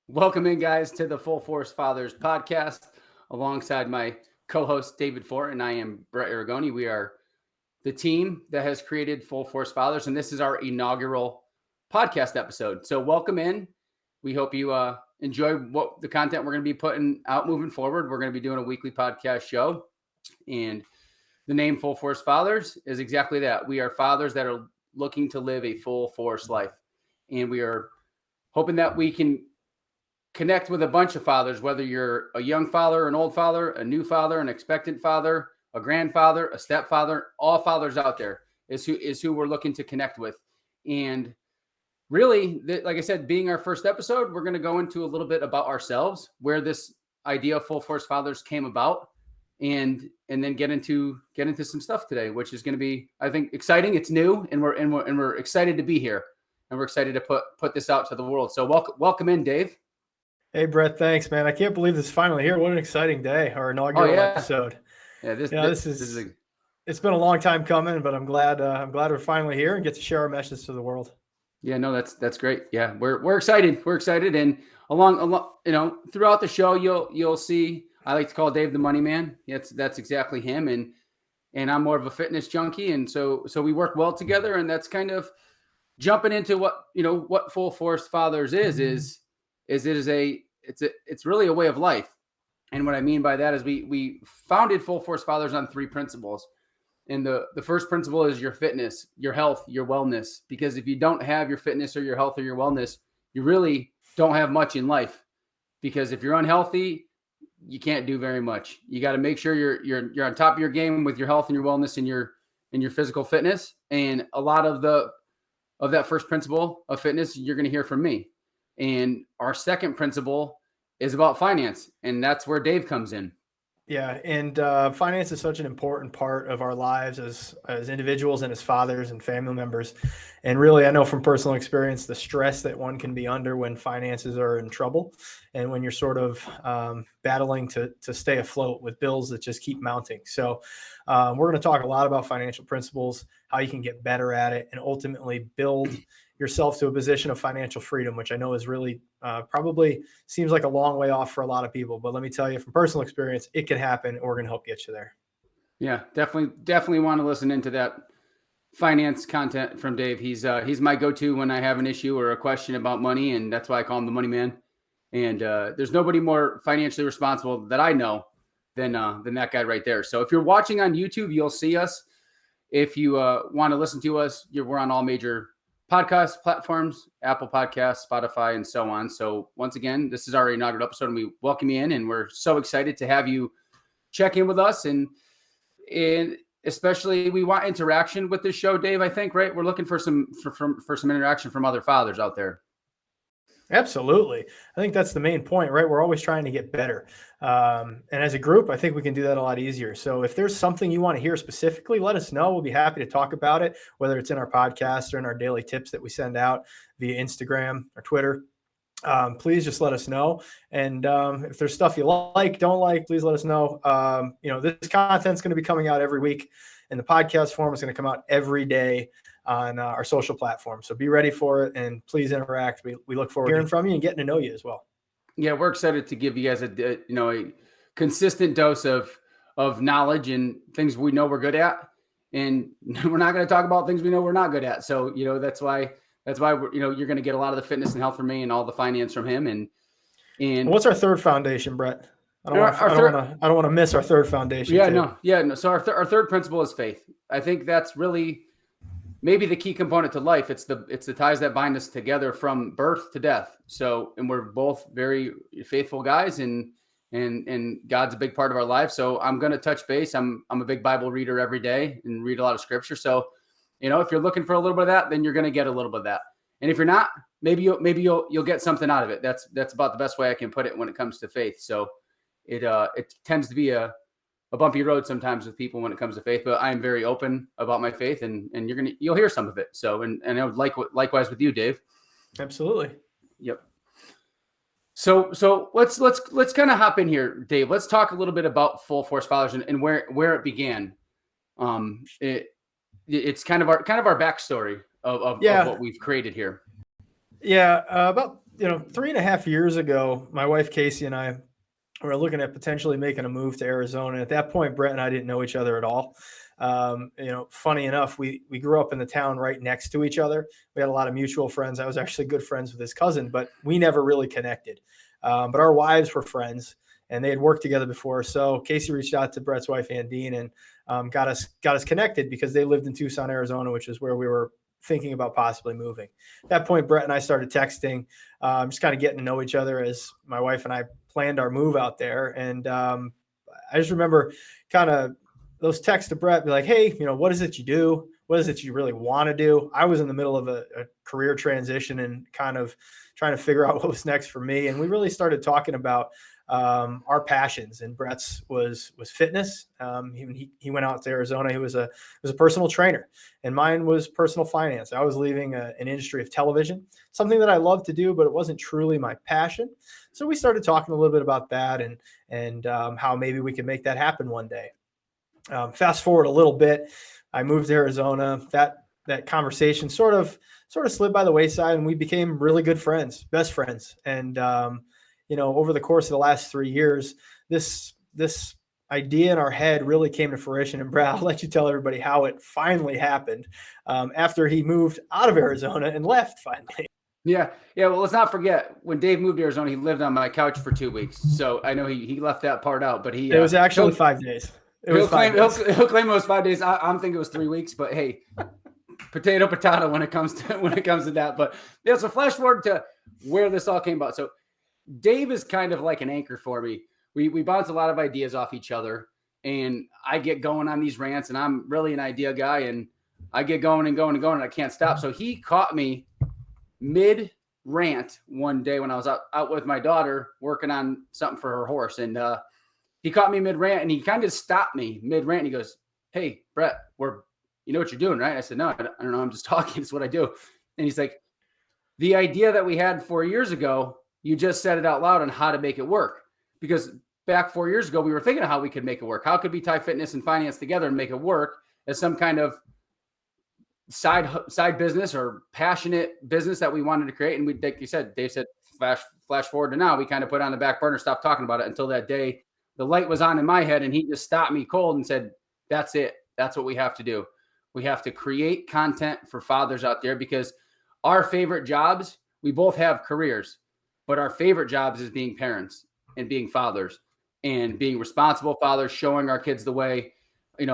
Welcome in, guys, to the Full Force Fathers podcast alongside my co host, David Fort, and I am Brett Aragoni. We are the team that has created Full Force Fathers, and this is our inaugural podcast episode. So, welcome in. We hope you enjoy what the content we're going to be putting out moving forward. We're going to be doing a weekly podcast show, and the name Full Force Fathers is exactly that. We are fathers that are looking to live a full force life, and we are hoping that we can connect with a bunch of fathers, whether you're a young father, an old father, a new father, an expectant father, a grandfather, a stepfather. All fathers out there is who we're looking to connect with. And really, like I said, being our first episode, we're going to go into a little bit about ourselves, where this idea of Full Force Fathers came about, and then get into some stuff today, which is going to be, I think, exciting. It's new, and we're excited to be here, and we're excited to put this out to the world. So welcome in, Dave. Hey, Brett, thanks, man. I can't believe this is finally here. What an exciting day, our inaugural episode. Yeah, this is it's been a long time coming, but I'm glad we're finally here and get to share our message to the world. Yeah, no, that's great. Yeah, we're excited. We're excited, and along throughout the show, you'll see. I like to call Dave the Money Man. That's exactly him, and I'm more of a fitness junkie, and so we work well together, and that's kind of jumping into what Full Force Fathers is it's really a way of life. And what I mean by that is we founded Full Force Fathers on 3 principles. And the first principle is your fitness, your health, your wellness. Because if you don't have your fitness or your health or your wellness, you really don't have much in life. Because if you're unhealthy, you can't do very much. You got to make sure you're on top of your game with your health and your wellness and your physical fitness. And a lot of that first principle of fitness, you're going to hear from me. And our second principle is about finance, and that's where Dave comes in. Yeah, and finance is such an important part of our lives as individuals and as fathers and family members. And really, I know from personal experience the stress that one can be under when finances are in trouble and when you're sort of battling to stay afloat with bills that just keep mounting. So we're going to talk a lot about financial principles, how you can get better at it, and ultimately build yourself to a position of financial freedom, which I know is really probably seems like a long way off for a lot of people. But let me tell you from personal experience, it can happen. And we're going to help get you there. Yeah, definitely want to listen into that finance content from Dave. He's my go-to when I have an issue or a question about money, and that's why I call him the Money Man. And there's nobody more financially responsible that I know than that guy right there. So if you're watching on YouTube, you'll see us. If you want to listen to us, we're on all major podcast platforms, Apple Podcasts, Spotify, and so on. So once again, this is our inaugural episode, and we welcome you in, and we're so excited to have you check in with us. And especially we want interaction with this show, Dave, I think, right? We're looking for some interaction from other fathers out there. Absolutely. I think that's the main point, right? We're always trying to get better. And as a group, I think we can do that a lot easier. So if there's something you want to hear specifically, let us know. We'll be happy to talk about it, whether it's in our podcast or in our daily tips that we send out via Instagram or Twitter. Please just let us know. And if there's stuff you like, don't like, please let us know. This content's going to be coming out every week, and the podcast form is going to come out every day on our social platforms. So be ready for it, and please interact. We look forward to hearing from you and getting to know you as well. Yeah, we're excited to give you guys a consistent dose of knowledge and things we know we're good at, and we're not going to talk about things we know we're not good at. So that's why we're, you're going to get a lot of the fitness and health from me and all the finance from him. And what's our third foundation, Brett? I don't want to miss our third foundation. No. So our third principle is faith. I think that's really maybe the key component to life. It's the ties that bind us together from birth to death. So, and we're both very faithful guys, and God's a big part of our life. So I'm going to touch base. I'm a big Bible reader every day and read a lot of scripture. So, if you're looking for a little bit of that, then you're going to get a little bit of that. And if you're not, maybe you'll get something out of it. That's about the best way I can put it when it comes to faith. So it tends to be a bumpy road sometimes with people when it comes to faith, but I'm very open about my faith, and you'll hear some of it. So, and I would likewise with you, Dave. Absolutely. Yep. So let's kind of hop in here, Dave. Let's talk a little bit about Full Force Fathers and where it began. It's kind of our backstory of what we've created here. Yeah, about 3.5 years ago, my wife, Casey, and I were looking at potentially making a move to Arizona. At that point, Brett and I didn't know each other at all. Funny enough, we grew up in the town right next to each other. We had a lot of mutual friends. I was actually good friends with his cousin, but we never really connected. But our wives were friends, and they had worked together before. So Casey reached out to Brett's wife, Andine, and got us connected because they lived in Tucson, Arizona, which is where we were thinking about possibly moving. At that point, Brett and I started texting, just kind of getting to know each other as my wife and I planned our move out there. And I just remember kind of those texts to Brett, be like, hey, what is it you do? What is it you really want to do? I was in the middle of a career transition and kind of trying to figure out what was next for me. And we really started talking about our passions, and Brett's was fitness. He went out to Arizona. He was a personal trainer, and mine was personal finance. I was leaving an industry of television, something that I loved to do, but it wasn't truly my passion. So we started talking a little bit about that and how maybe we could make that happen one day. Fast forward a little bit, I moved to Arizona. That conversation sort of slid by the wayside, and we became really good friends, best friends. And over the course of the last 3 years, this idea in our head really came to fruition. And Brad, I'll let you tell everybody how it finally happened after he moved out of Arizona and left finally. Yeah. Well, let's not forget, when Dave moved to Arizona, he lived on my couch for 2 weeks. So I know he left that part out, but it was actually 5 days. He'll claim it was 5 days. I'm thinking it was 3 weeks, but hey, potato when it comes to that. But yeah, so flash forward to where this all came about. So Dave is kind of like an anchor for me. We bounce a lot of ideas off each other, and I get going on these rants, and I'm really an idea guy, and I get going and going and going, and I can't stop. So he caught me mid rant one day when I was out with my daughter working on something for her horse, and he caught me mid rant, and he kind of stopped me mid rant. He goes, "Hey, Brett, you know what you're doing, right?" I said, "No, I don't know. I'm just talking. It's what I do." And he's like, "The idea that we had 4 years ago, you just said it out loud on how to make it work. Because back 4 years ago, we were thinking of how we could make it work. How could we tie fitness and finance together and make it work as some kind of side business or passionate business that we wanted to create?" And we, like you said, Dave said, flash forward to now, we kind of put it on the back burner, stopped talking about it until that day. The light was on in my head, and he just stopped me cold and said, "That's it. That's what we have to do. We have to create content for fathers out there, because our favorite jobs, we both have careers, but our favorite jobs is being parents and being fathers and being responsible fathers, showing our kids the way, and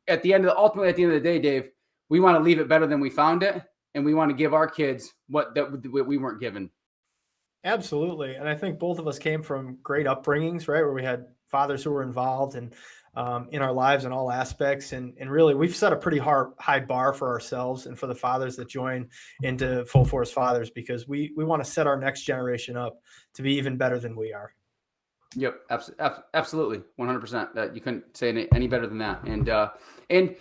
at the end of the day, Dave, we want to leave it better than we found it. And we want to give our kids what we weren't given." Absolutely. And I think both of us came from great upbringings, right? Where we had fathers who were involved and in our lives in all aspects. And really, we've set a pretty high bar for ourselves and for the fathers that join into Full Force Fathers, because we want to set our next generation up to be even better than we are. Yep. Absolutely. 100%. That you couldn't say any better than that. And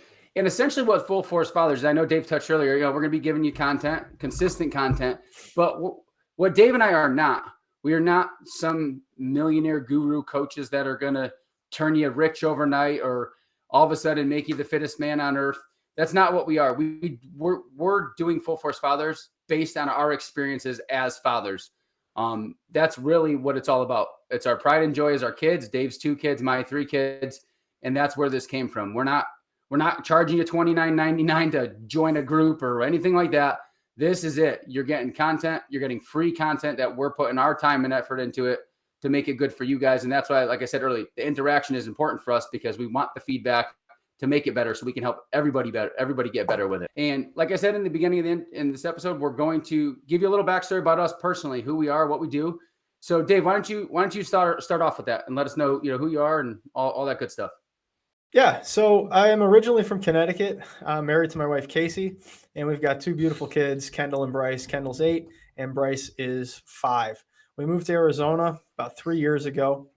essentially what Full Force Fathers, I know Dave touched earlier, we're going to be giving you content, consistent content, but what Dave and I are not, we are not some millionaire guru coaches that are going to turn you rich overnight or all of a sudden make you the fittest man on earth. That's not what we are. We're doing Full Force Fathers based on our experiences as fathers. That's really what it's all about. It's our pride and joy as our kids, Dave's 2 kids, my 3 kids. And that's where this came from. We're not charging you $29.99 to join a group or anything like that. This is it. You're getting content. You're getting free content that we're putting our time and effort into it to make it good for you guys. And that's why, like I said earlier, the interaction is important for us, because we want the feedback to make it better so we can help everybody get better with it. And like I said in the beginning in this episode, we're going to give you a little backstory about us personally, who we are, what we do. So Dave, why don't you start off with that and let us know, who you are and all that good stuff. Yeah, so I am originally from Connecticut. I'm married to my wife, Casey, and we've got 2 beautiful kids, Kendall and Bryce. Kendall's 8 and Bryce is 5. We moved to Arizona about 3 years ago.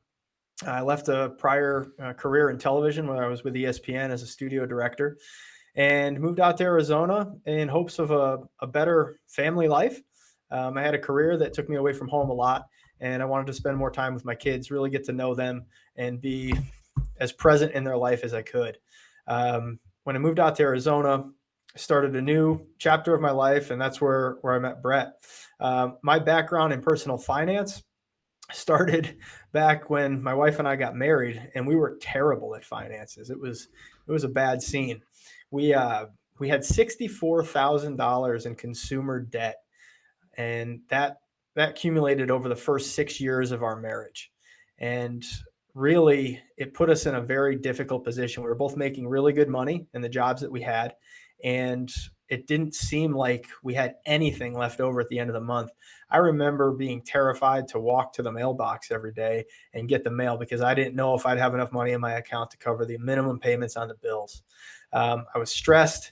I left a prior career in television where I was with ESPN as a studio director, and moved out to Arizona in hopes of a better family life. I had a career that took me away from home a lot, and I wanted to spend more time with my kids, really get to know them and be as present in their life as I could. When I moved out to Arizona, I started a new chapter of my life, and that's where I met Brett. My background in personal finance started back when my wife and I got married, and we were terrible at finances. It was a bad scene. We uh, we had $64,000 in consumer debt, and that accumulated over the first 6 years of our marriage, and really it put us in a very difficult position. We were both making really good money in the jobs that we had, and it didn't seem like we had anything left over at the end of the month. I remember being terrified to walk to the mailbox every day and get the mail because I didn't know if I'd have enough money in my account to cover the minimum payments on the bills. I was stressed.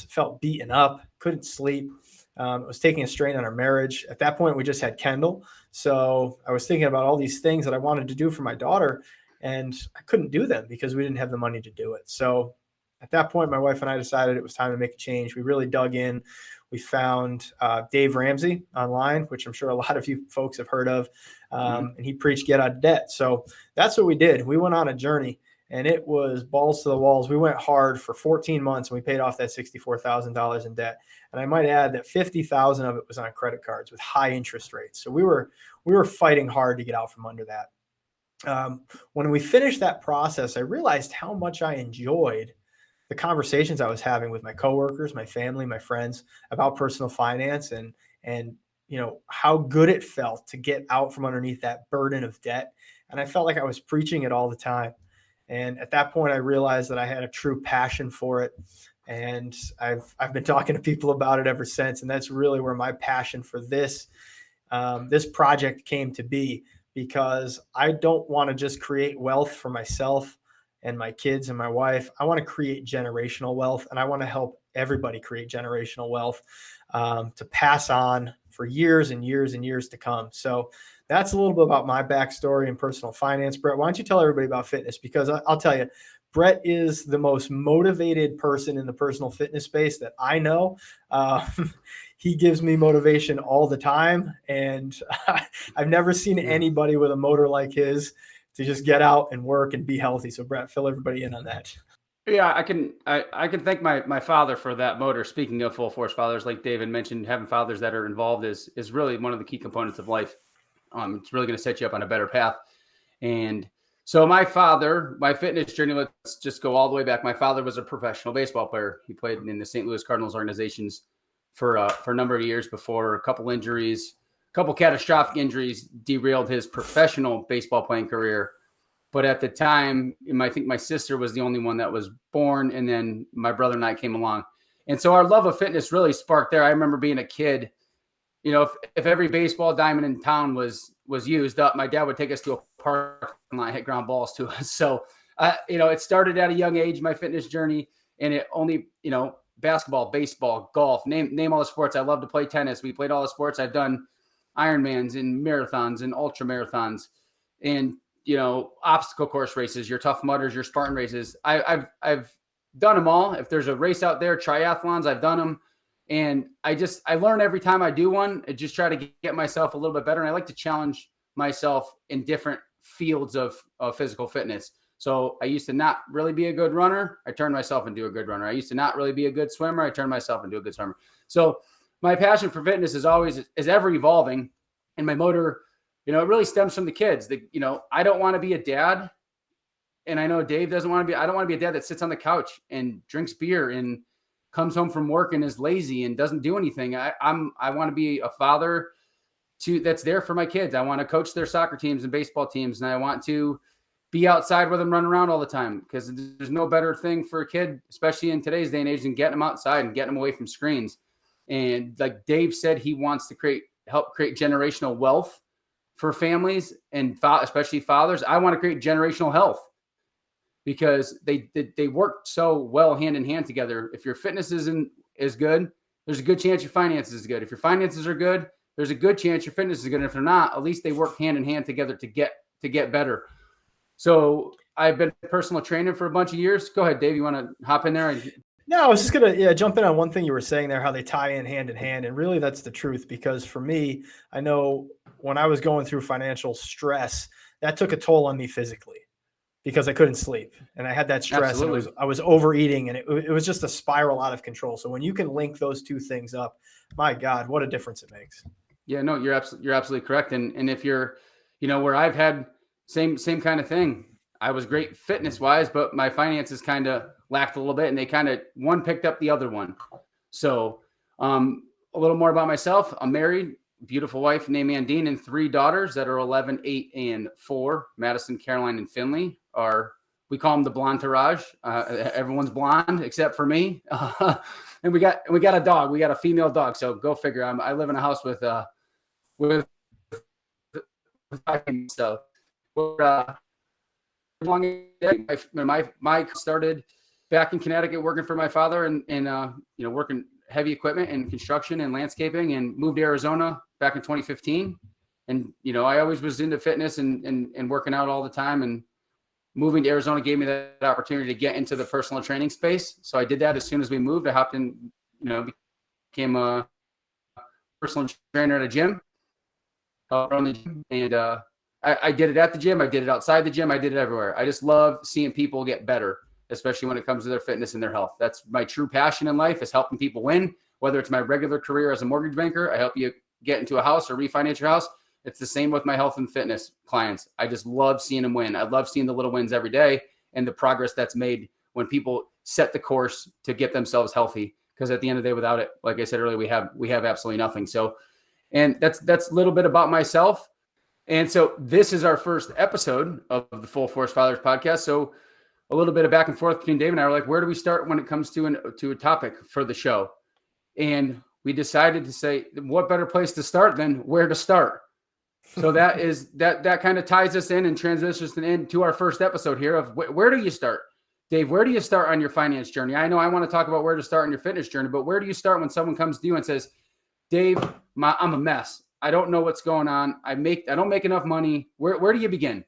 Felt beaten up, couldn't sleep. It was taking a strain on our marriage. At that point, we just had Kendall. So I was thinking about all these things that I wanted to do for my daughter, and I couldn't do them because we didn't have the money to do it. So at that point, my wife and I decided it was time to make a change. We really dug in. We found Dave Ramsey online, which I'm sure a lot of you folks have heard of, and he preached get out of debt. So that's what we did. We went on a journey, and it was balls to the walls. We went hard for 14 months, and we paid off that $64,000 in debt. And I might add that 50,000 of it was on credit cards with high interest rates. So we were fighting hard to get out from under that. When we finished that process, I realized how much I enjoyed the conversations I was having with my coworkers, my family, my friends about personal finance, and how good it felt to get out from underneath that burden of debt. And I felt like I was preaching it all the time. And at that point, I realized that I had a true passion for it. And I've been talking to people about it ever since. And that's really where my passion for this project came to be, because I don't want to just create wealth for myself and my kids and my wife. I want to create generational wealth, and I want to help everybody create generational wealth to pass on for years and years and years to come. So that's a little bit about my backstory in personal finance. Brett, why don't you tell everybody about fitness? Because I'll tell you, Brett is the most motivated person in the personal fitness space that I know. He gives me motivation all the time, and I've never seen anybody with a motor like his to just get out and work and be healthy. So Brett, fill everybody in on that. Yeah, I can thank my father for that motor. Speaking of full force fathers, like David mentioned, having fathers that are involved is really one of the key components of life. It's really going to set you up on a better path. And so my fitness journey, let's just go all the way back. My father was a professional baseball player. He played in the St. Louis Cardinals organizations for a number of years before a couple catastrophic injuries derailed his professional baseball playing career. But at the time, I think my sister was the only one that was born, and then my brother and I came along. And so our love of fitness really sparked there. I remember being a kid, if every baseball diamond in town was used up, my dad would take us to a park lot, hit ground balls to us. So, it started at a young age, my fitness journey, and it only, basketball, baseball, golf, name all the sports. I love to play tennis. We played all the sports. I've done Ironmans and marathons and ultra marathons and, obstacle course races, your Tough Mudders, your Spartan races. I've done them all. If there's a race out there, triathlons, I've done them. And I learn every time I do one. I just try to get myself a little bit better. And I like to challenge myself in different fields of physical fitness. So I used to not really be a good runner. I turned myself into a good runner. I used to not really be a good swimmer. I turned myself into a good swimmer. So my passion for fitness is ever evolving. And my motor, it really stems from the kids. I don't want to be a dad. And I know Dave doesn't want to be. I don't want to be a dad that sits on the couch and drinks beer and comes home from work and is lazy and doesn't do anything. I want to be a father that's there for my kids. I want to coach their soccer teams and baseball teams, and I want to be outside with them, running around all the time, because there's no better thing for a kid, especially in today's day and age, than getting them outside and getting them away from screens. And like Dave said, he wants to help create generational wealth for families and especially fathers. I want to create generational health, because they work so well hand in hand together. If your fitness is good, there's a good chance your finances is good. If your finances are good, there's a good chance your fitness is good. And if they're not, at least they work hand in hand together to get better. So I've been personal training for a bunch of years. Go ahead, Dave. You want to hop in there? No, I was just going to jump in on one thing you were saying there, how they tie in hand. And really that's the truth, because for me, I know when I was going through financial stress, that took a toll on me physically. because I couldn't sleep and I had that stress Absolutely. and I was overeating and it was just a spiral out of control. So when you can link those two things up, my God, what a difference it makes. Yeah, no, you're absolutely correct. And if you're, where I've had same kind of thing. I was great fitness wise, but my finances kind of lacked a little bit, and they kind of one picked up the other one. So, a little more about myself. I'm married, beautiful wife named Andine, and 3 daughters that are 11, 8, and 4. Madison, Caroline, and Finley we call them the Blonderage. Everyone's blonde except for me. And we got a dog. We got a female dog. So go figure. I live in a house with 5 kids. So my started back in Connecticut working for my father and working heavy equipment and construction and landscaping, and moved to Arizona back in 2015. And I always was into fitness and working out all the time, and moving to Arizona gave me that opportunity to get into the personal training space. So I did that as soon as we moved. I hopped in, became a personal trainer at a gym. And I did it at the gym. I did it outside the gym. I did it everywhere. I just love seeing people get better, especially when it comes to their fitness and their health. That's my true passion in life, is helping people win, whether it's my regular career as a mortgage banker. I help you get into a house or refinance your house. It's the same with my health and fitness clients. I just love seeing them win. I love seeing the little wins every day and the progress that's made when people set the course to get themselves healthy. Because at the end of the day, without it, like I said earlier, we have absolutely nothing. So, and that's a little bit about myself. And so this is our first episode of the Full Force Fathers podcast. So a little bit of back and forth between Dave and I were like, where do we start when it comes to a topic for the show? And we decided to say, what better place to start than where to start? So that is that kind of ties us in and transitions into our first episode here of where do you start? Dave, where do you start on your finance journey? I know I want to talk about where to start on your fitness journey, but where do you start when someone comes to you and says, Dave, I'm a mess. I don't know what's going on. I don't make enough money. Where do you begin?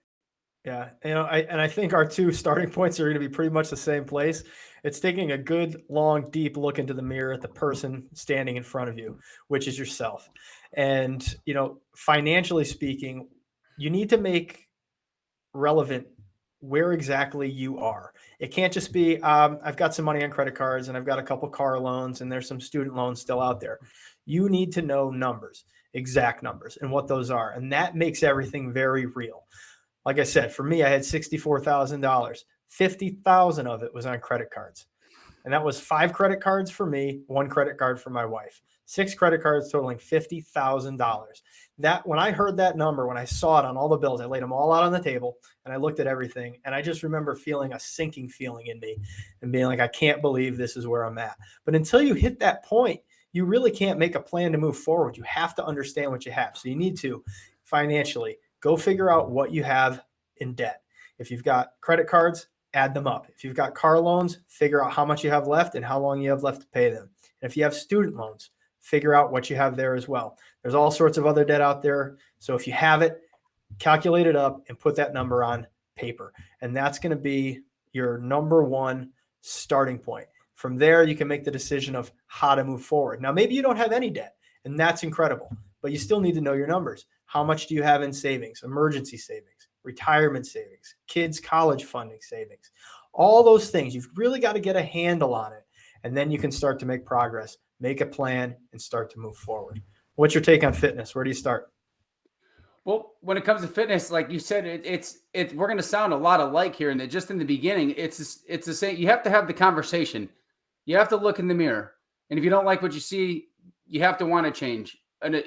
Yeah. I think our 2 starting points are going to be pretty much the same place. It's taking a good, long, deep look into the mirror at the person standing in front of you, which is yourself. And, financially speaking, you need to make relevant where exactly you are. It can't just be, I've got some money on credit cards and I've got a couple car loans and there's some student loans still out there. You need to know numbers, exact numbers, and what those are. And that makes everything very real. Like I said, for me, I had $64,000. 50,000 of it was on credit cards. And that was 5 credit cards for me, 1 credit card for my wife. 6 credit cards totaling $50,000. That, when I heard that number, when I saw it on all the bills, I laid them all out on the table and I looked at everything. And I just remember feeling a sinking feeling in me and being like, I can't believe this is where I'm at. But until you hit that point, you really can't make a plan to move forward. You have to understand what you have. So you need to financially go figure out what you have in debt. If you've got credit cards, add them up. If you've got car loans, figure out how much you have left and how long you have left to pay them. And if you have student loans, figure out what you have there as well. There's all sorts of other debt out there. So if you have it, calculate it up and put that number on paper. And that's going to be your number 1 starting point. From there, you can make the decision of how to move forward. Now, maybe you don't have any debt, and that's incredible, but you still need to know your numbers. How much do you have in savings, emergency savings, retirement savings, kids' college funding savings? All those things, you've really got to get a handle on it. And then you can start to make progress, make a plan, and start to move forward. What's your take on fitness? Where do you start? Well, when it comes to fitness, like you said, it's we're going to sound a lot alike here. And just in the beginning, it's the same. You have to have the conversation. You have to look in the mirror. And if you don't like what you see, you have to want to change. And,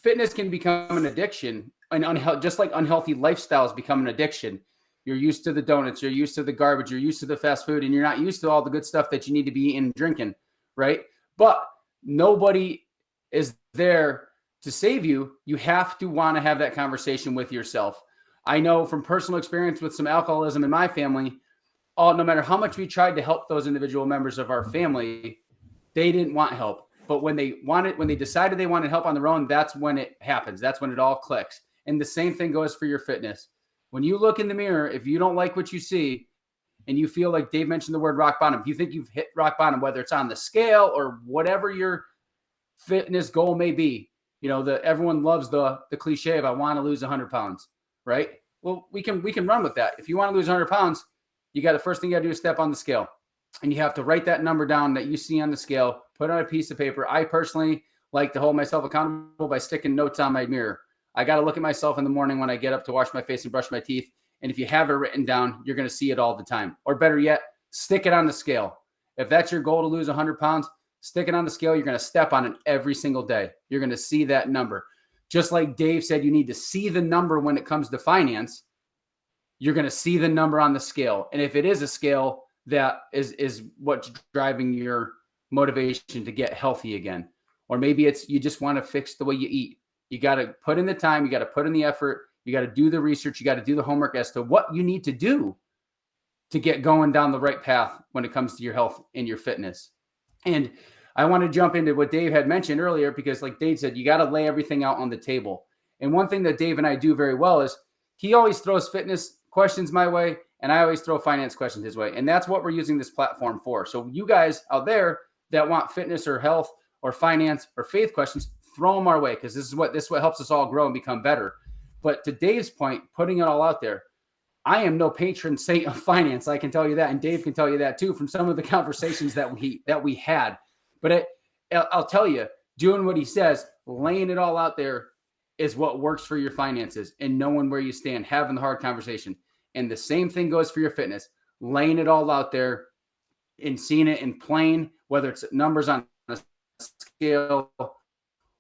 fitness can become an addiction, and just like unhealthy lifestyles become an addiction. You're used to the donuts, you're used to the garbage, you're used to the fast food, and you're not used to all the good stuff that you need to be eating and drinking, right? But nobody is there to save you. You have to want to have that conversation with yourself. I know from personal experience with some alcoholism in my family, no matter how much we tried to help those individual members of our family, they didn't want help. But when they decided they wanted help on their own, that's when it happens. That's when it all clicks. And the same thing goes for your fitness. When you look in the mirror, if you don't like what you see and you feel like Dave mentioned the word rock bottom, if you think you've hit rock bottom, whether it's on the scale or whatever your fitness goal may be, everyone loves the cliche of I want to lose 100 pounds, right? Well, we can run with that. If you want to lose 100 pounds, the first thing you got to do is step on the scale. And you have to write that number down that you see on the scale, put it on a piece of paper. I personally like to hold myself accountable by sticking notes on my mirror. I got to look at myself in the morning when I get up to wash my face and brush my teeth. And if you have it written down, you're going to see it all the time. Or better yet, stick it on the scale. If that's your goal to lose 100 pounds, stick it on the scale. You're going to step on it every single day. You're going to see that number. Just like Dave said, you need to see the number when it comes to finance. You're going to see the number on the scale. And if it is a scale, that is what's driving your motivation to get healthy again. Or maybe it's you just want to fix the way you eat. You got to put in the time. You got to put in the effort. You got to do the research. You got to do the homework as to what you need to do to get going down the right path when it comes to your health and your fitness. And I want to jump into what Dave had mentioned earlier, because like Dave said, you got to lay everything out on the table. And one thing that Dave and I do very well is he always throws fitness questions my way, and I always throw finance questions his way. And that's what we're using this platform for. So you guys out there that want fitness or health or finance or faith questions, throw them our way, because this is what helps us all grow and become better. But to Dave's point, putting it all out there, I am no patron saint of finance. I can tell you that, and Dave can tell you that too from some of the conversations that we had. But I'll tell you, doing what he says, laying it all out there is what works for your finances, and knowing where you stand, having the hard conversation. And the same thing goes for your fitness, laying it all out there and seeing it in plain, whether it's numbers on a scale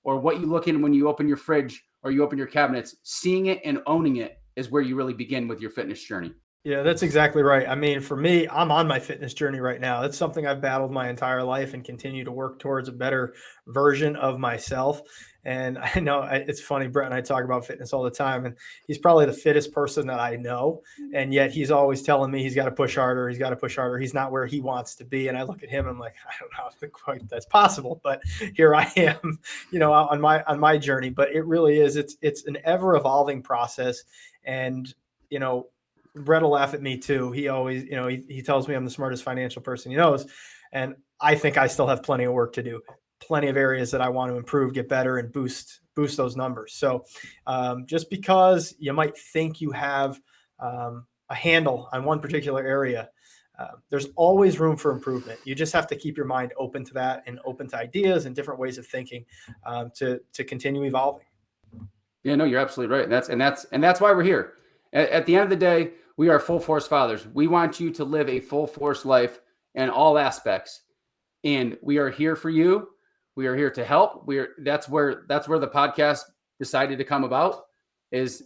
or what you look in when you open your fridge or you open your cabinets, seeing it and owning it is where you really begin with your fitness journey. Yeah, that's exactly right. I mean, for me, I'm on my fitness journey right now. It's something I've battled my entire life and continue to work towards a better version of myself. And I know it's funny, Brett and I talk about fitness all the time, and he's probably the fittest person that I know. And yet he's always telling me he's got to push harder. He's got to push harder. He's not where he wants to be. And I look at him and I'm like, I don't know if quite that's possible, but here I am, on my journey. But it really is. It's an ever evolving process. And, Brett will laugh at me too. He always, he tells me I'm the smartest financial person he knows. And I think I still have plenty of work to do, plenty of areas that I want to improve, get better, and boost those numbers. So just because you might think you have a handle on one particular area, there's always room for improvement. You just have to keep your mind open to that and open to ideas and different ways of thinking to continue evolving. Yeah, no, you're absolutely right. That's why we're here. At the end of the day, we are full force fathers. We want you to live a full force life in all aspects. And we are here for you. We are here to help. That's where the podcast decided to come about is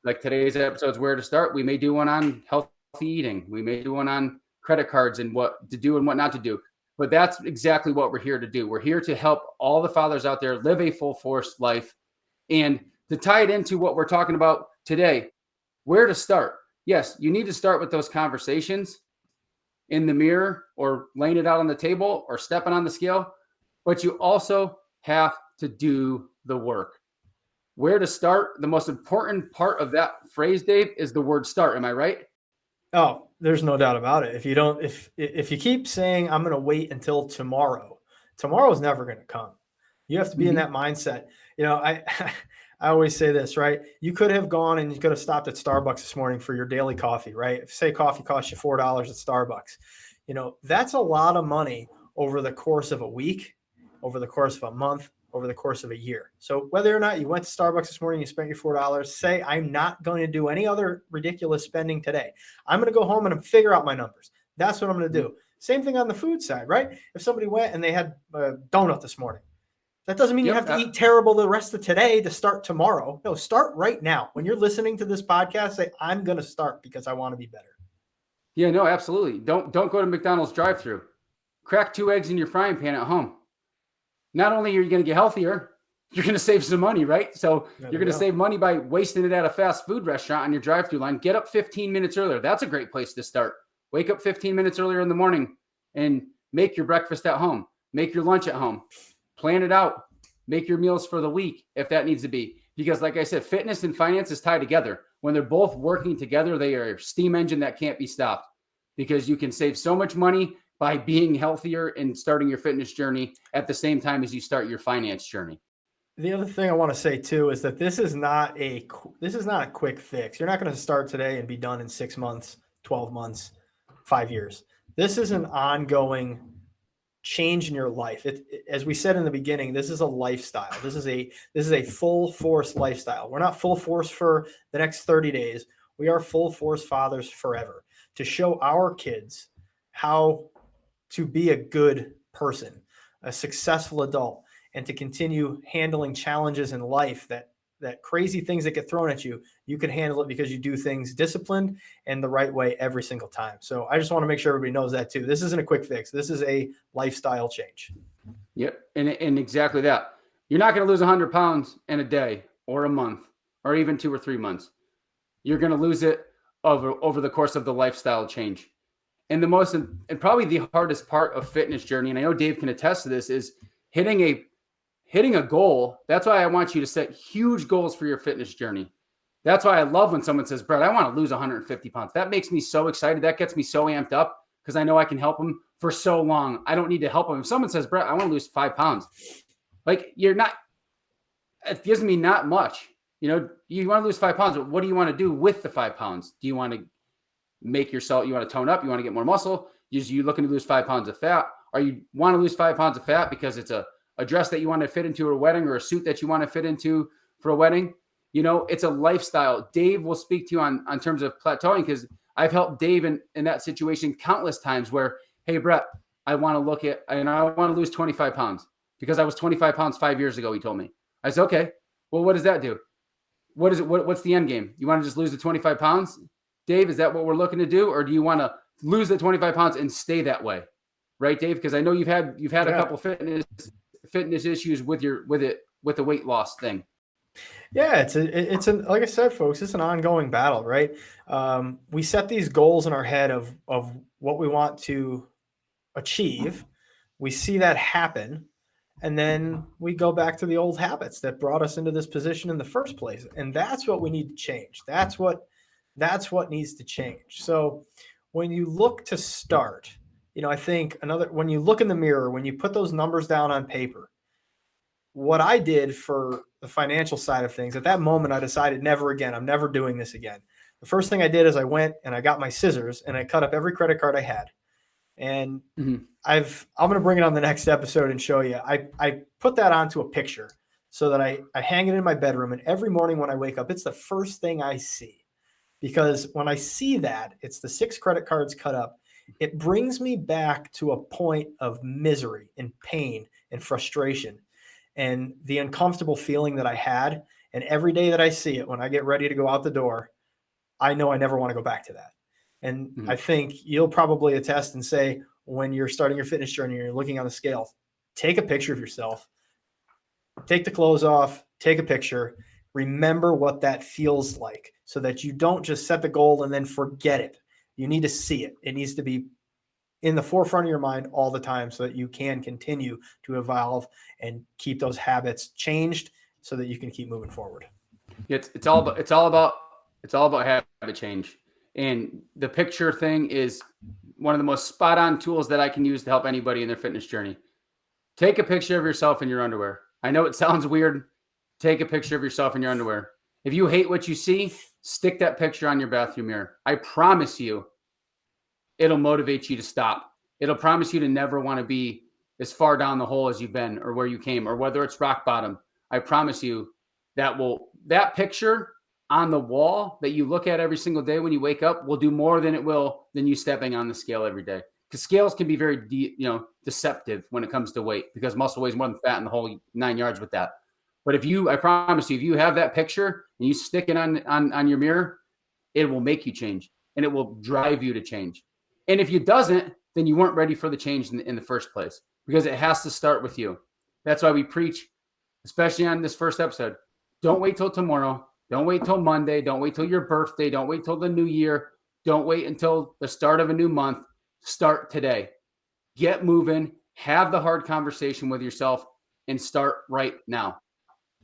like today's episode is where to start. We may do one on healthy eating. We may do one on credit cards and what to do and what not to do. But that's exactly what we're here to do. We're here to help all the fathers out there live a full force life. And to tie it into what we're talking about today, where to start? Yes, you need to start with those conversations in the mirror or laying it out on the table or stepping on the scale, but you also have to do the work. Where to start? The most important part of that phrase, Dave, is the word start. Am I right? Oh, there's no doubt about it. If you keep saying I'm going to wait until tomorrow's never going to come. You have to be in that mindset. I always say this, right? You could have gone and you could have stopped at Starbucks this morning for your daily coffee, right? If say coffee costs you $4 at Starbucks, that's a lot of money over the course of a week, over the course of a month, over the course of a year. So whether or not you went to Starbucks this morning, you spent your $4, say, I'm not going to do any other ridiculous spending today. I'm going to go home and figure out my numbers. That's what I'm going to do. Same thing on the food side, right? If somebody went and they had a donut this morning, that doesn't mean you have to eat terrible the rest of today to start tomorrow. No, start right now. When you're listening to this podcast, say, I'm going to start because I want to be better. Yeah, no, absolutely. Don't go to McDonald's drive-thru. Crack 2 eggs in your frying pan at home. Not only are you going to get healthier, you're going to save some money, right? So you're going to save money by wasting it at a fast food restaurant on your drive-thru line. Get up 15 minutes earlier. That's a great place to start. Wake up 15 minutes earlier in the morning and make your breakfast at home. Make your lunch at home. Plan it out. Make your meals for the week if that needs to be. Because like I said, fitness and finance is tied together. When they're both working together, they are a steam engine that can't be stopped, because you can save so much money by being healthier and starting your fitness journey at the same time as you start your finance journey. The other thing I want to say too is that this is not a quick fix. You're not going to start today and be done in 6 months, 12 months, 5 years. This is an ongoing change in your life. As we said in the beginning, this is a lifestyle. This is a full force lifestyle. We're not full force for the next 30 days. We are full force fathers forever, to show our kids how to be a good person, a successful adult, and to continue handling challenges in life, that crazy things that get thrown at you, you can handle it because you do things disciplined and the right way every single time. So I just want to make sure everybody knows that too. This isn't a quick fix. This is a lifestyle change. Yep. And exactly that. You're not going to lose 100 pounds in a day or a month or even 2 or 3 months. You're going to lose it over the course of the lifestyle change. And probably the hardest part of fitness journey, and I know Dave can attest to this, is hitting a goal. That's why I want you to set huge goals for your fitness journey. That's why I love when someone says, Brett, I want to lose 150 pounds. That makes me so excited. That gets me so amped up because I know I can help them for so long. I don't need to help them. If someone says, Brett, I want to lose 5 pounds, it gives me not much. You want to lose 5 pounds, but what do you want to do with the 5 pounds? Do you want to you want to tone up? You want to get more muscle? You looking to lose 5 pounds of fat? Or you want to lose 5 pounds of fat because it's a dress that you want to fit into a wedding or a suit that you want to fit into for a wedding? It's a lifestyle. Dave will speak to you on terms of plateauing, because I've helped Dave in that situation countless times where, hey, Brett, I want to lose 25 pounds because I was 25 pounds 5 years ago, he told me. I said, okay, well, what does that do? What is it? What's the end game? You want to just lose the 25 pounds? Dave, is that what we're looking to do? Or do you want to lose the 25 pounds and stay that way? Right, Dave? Because I know you've had a couple fitness issues with the weight loss thing. Yeah, it's like I said, folks, it's an ongoing battle, right? We set these goals in our head of what we want to achieve. We see that happen, and then we go back to the old habits that brought us into this position in the first place. And that's what we need to change. That's what needs to change. So when you look to start, I think when you look in the mirror, when you put those numbers down on paper, what I did for the financial side of things, at that moment, I decided never again. I'm never doing this again. The first thing I did is I went and I got my scissors and I cut up every credit card I had. And I'm going to bring it on the next episode and show you. I put that onto a picture so that I hang it in my bedroom. And every morning when I wake up, it's the first thing I see. Because when I see that, it's the 6 credit cards cut up. It brings me back to a point of misery and pain and frustration and the uncomfortable feeling that I had. And every day that I see it, when I get ready to go out the door, I know I never want to go back to that. And I think you'll probably attest and say, when you're starting your fitness journey and you're looking on the scale, take a picture of yourself, take the clothes off, take a picture, remember what that feels like so that you don't just set the goal and then forget it. You need to see it. It needs to be in the forefront of your mind all the time so that you can continue to evolve and keep those habits changed so that you can keep moving forward. It's all about habit change. And the picture thing is one of the most spot on tools that I can use to help anybody in their fitness journey. Take a picture of yourself in your underwear. I know it sounds weird. Take a picture of yourself in your underwear. If you hate what you see, stick that picture on your bathroom mirror. I promise you, it'll motivate you to stop. It'll promise you to never want to be as far down the hole as you've been or where you came or whether it's rock bottom. I promise you that picture on the wall that you look at every single day when you wake up will do more than you stepping on the scale every day. Because scales can be very deceptive when it comes to weight, because muscle weighs more than fat in the whole 9 yards with that. But I promise you, if you have that picture and you stick it on your mirror, it will make you change and it will drive you to change. And if it doesn't, then you weren't ready for the change in the first place, because it has to start with you. That's why we preach, especially on this first episode, don't wait till tomorrow. Don't wait till Monday. Don't wait till your birthday. Don't wait till the new year. Don't wait until the start of a new month. Start today. Get moving. Have the hard conversation with yourself and start right now.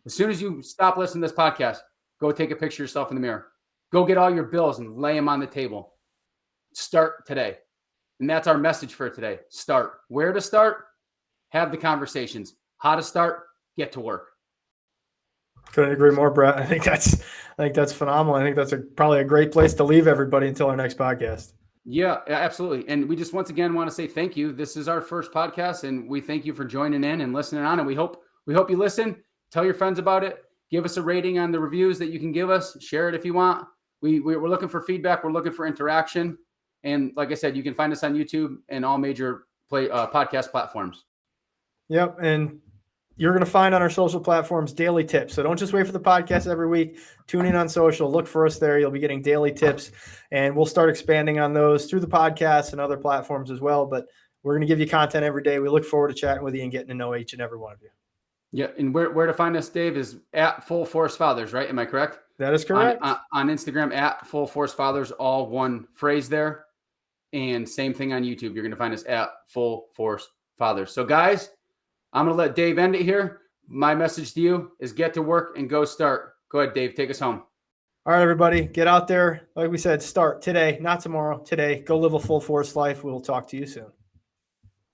As soon as you stop listening to this podcast, go take a picture of yourself in the mirror. Go get all your bills and lay them on the table. Start today. And that's our message for today. Start. Where to start? Have the conversations. How to start? Get to work. Couldn't agree more, Brett. I think that's phenomenal. I think that's probably a great place to leave everybody until our next podcast. Yeah, absolutely. And we just once again want to say thank you. This is our first podcast, and we thank you for joining in and listening on. And we hope you listen. Tell your friends about it. Give us a rating on the reviews that you can give us. Share it if you want. We're looking for feedback. We're looking for interaction. And like I said, you can find us on YouTube and all major podcast platforms. Yep. And you're going to find on our social platforms daily tips. So don't just wait for the podcast every week. Tune in on social. Look for us there. You'll be getting daily tips. And we'll start expanding on those through the podcast and other platforms as well. But we're going to give you content every day. We look forward to chatting with you and getting to know each and every one of you. Yeah. And where to find us, Dave, is at Full Force Fathers, right? Am I correct? That is correct. On Instagram, at Full Force Fathers, all one phrase there. And same thing on YouTube. You're going to find us at Full Force Fathers. So, guys, I'm going to let Dave end it here. My message to you is get to work and go start. Go ahead, Dave. Take us home. All right, everybody. Get out there. Like we said, start today, not tomorrow. Today. Go live a full force life. We'll talk to you soon.